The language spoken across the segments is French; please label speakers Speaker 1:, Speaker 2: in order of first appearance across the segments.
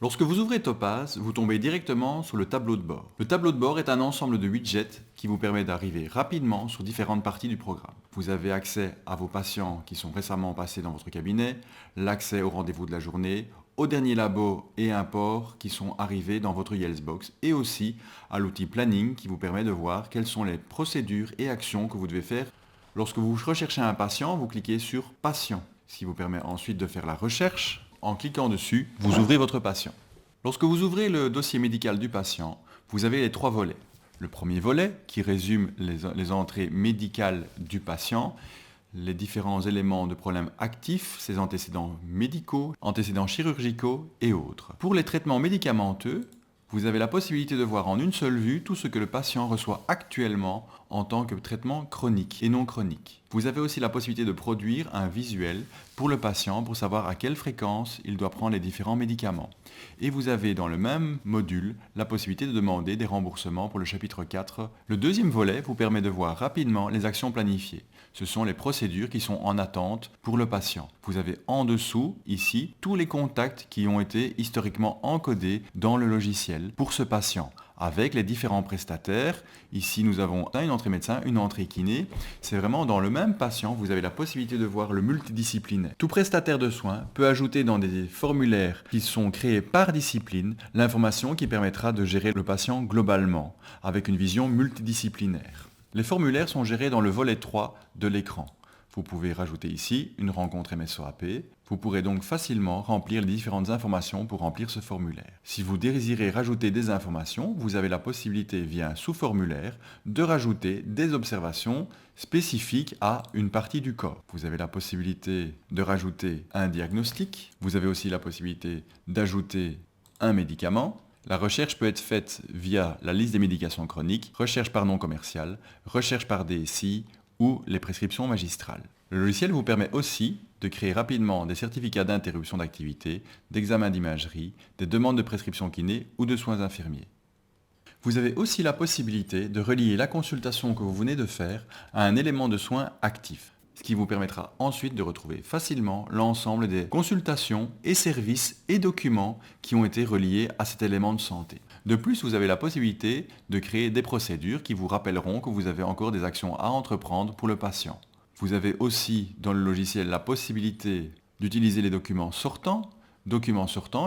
Speaker 1: Lorsque vous ouvrez Topaz, vous tombez directement sur le tableau de bord. Le tableau de bord est un ensemble de widgets qui vous permet d'arriver rapidement sur différentes parties du programme. Vous avez accès à vos patients qui sont récemment passés dans votre cabinet, l'accès au rendez-vous de la journée, aux derniers labos et imports qui sont arrivés dans votre Yellsbox et aussi à l'outil Planning qui vous permet de voir quelles sont les procédures et actions que vous devez faire. Lorsque vous recherchez un patient, vous cliquez sur Patient, ce qui vous permet ensuite de faire la recherche. En cliquant dessus, vous ouvrez votre patient. Lorsque vous ouvrez le dossier médical du patient, vous avez les trois volets. Le premier volet qui résume les entrées médicales du patient, les différents éléments de problème actifs, ses antécédents médicaux, antécédents chirurgicaux et autres. Pour les traitements médicamenteux, vous avez la possibilité de voir en une seule vue tout ce que le patient reçoit actuellement en tant que traitement chronique et non chronique. Vous avez aussi la possibilité de produire un visuel pour le patient pour savoir à quelle fréquence il doit prendre les différents médicaments. Et vous avez dans le même module la possibilité de demander des remboursements pour le chapitre 4. Le deuxième volet vous permet de voir rapidement les actions planifiées. Ce sont les procédures qui sont en attente pour le patient. Vous avez en dessous, ici, tous les contacts qui ont été historiquement encodés dans le logiciel pour ce patient, avec les différents prestataires. Ici, nous avons une entrée médecin, une entrée kiné. C'est vraiment dans le même patient, vous avez la possibilité de voir le multidisciplinaire. Tout prestataire de soins peut ajouter dans des formulaires qui sont créés par discipline l'information qui permettra de gérer le patient globalement, avec une vision multidisciplinaire. Les formulaires sont gérés dans le volet 3 de l'écran. Vous pouvez rajouter ici une rencontre MSOAP. Vous pourrez donc facilement remplir les différentes informations pour remplir ce formulaire. Si vous désirez rajouter des informations, vous avez la possibilité via un sous-formulaire de rajouter des observations spécifiques à une partie du corps. Vous avez la possibilité de rajouter un diagnostic. Vous avez aussi la possibilité d'ajouter un médicament. La recherche peut être faite via la liste des médications chroniques, recherche par nom commercial, recherche par DSI ou les prescriptions magistrales. Le logiciel vous permet aussi de créer rapidement des certificats d'interruption d'activité, d'examen d'imagerie, des demandes de prescription kiné ou de soins infirmiers. Vous avez aussi la possibilité de relier la consultation que vous venez de faire à un élément de soin actif, ce qui vous permettra ensuite de retrouver facilement l'ensemble des consultations et services et documents qui ont été reliés à cet élément de santé. De plus, vous avez la possibilité de créer des procédures qui vous rappelleront que vous avez encore des actions à entreprendre pour le patient. Vous avez aussi dans le logiciel la possibilité d'utiliser les documents sortants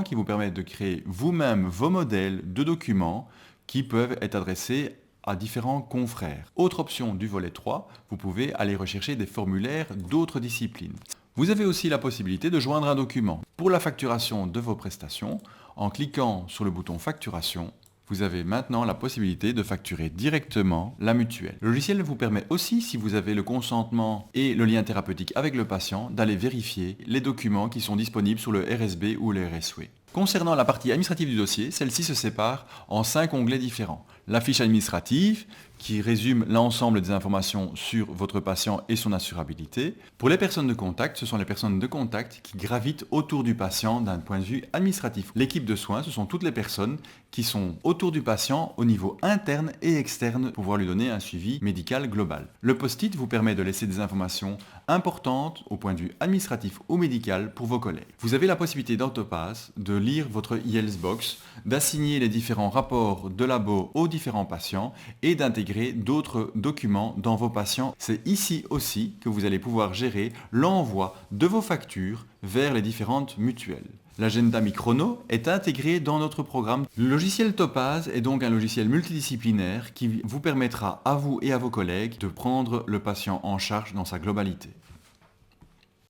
Speaker 1: qui vous permettent de créer vous-même vos modèles de documents qui peuvent être adressés à différents confrères. Autre option du volet 3, vous pouvez aller rechercher des formulaires d'autres disciplines. Vous avez aussi la possibilité de joindre un document. Pour la facturation de vos prestations, en cliquant sur le bouton facturation, vous avez maintenant la possibilité de facturer directement la mutuelle. Le logiciel vous permet aussi, si vous avez le consentement et le lien thérapeutique avec le patient, d'aller vérifier les documents qui sont disponibles sur le RSB ou le RSW. Concernant la partie administrative du dossier, celle-ci se sépare en 5 onglets différents. La fiche administrative, qui résume l'ensemble des informations sur votre patient et son assurabilité. Pour les personnes de contact, ce sont les personnes de contact qui gravitent autour du patient d'un point de vue administratif. L'équipe de soins, ce sont toutes les personnes qui sont autour du patient au niveau interne et externe pour pouvoir lui donner un suivi médical global. Le post-it vous permet de laisser des informations importantes au point de vue administratif ou médical pour vos collègues. Vous avez la possibilité dans Topaz de lire votre Yellsbox, d'assigner les différents rapports de labo aux différents patients et d'intégrer d'autres documents dans vos patients. C'est ici aussi que vous allez pouvoir gérer l'envoi de vos factures vers les différentes mutuelles. L'agenda Microno est intégré dans notre programme. Le logiciel Topaz est donc un logiciel multidisciplinaire qui vous permettra à vous et à vos collègues de prendre le patient en charge dans sa globalité.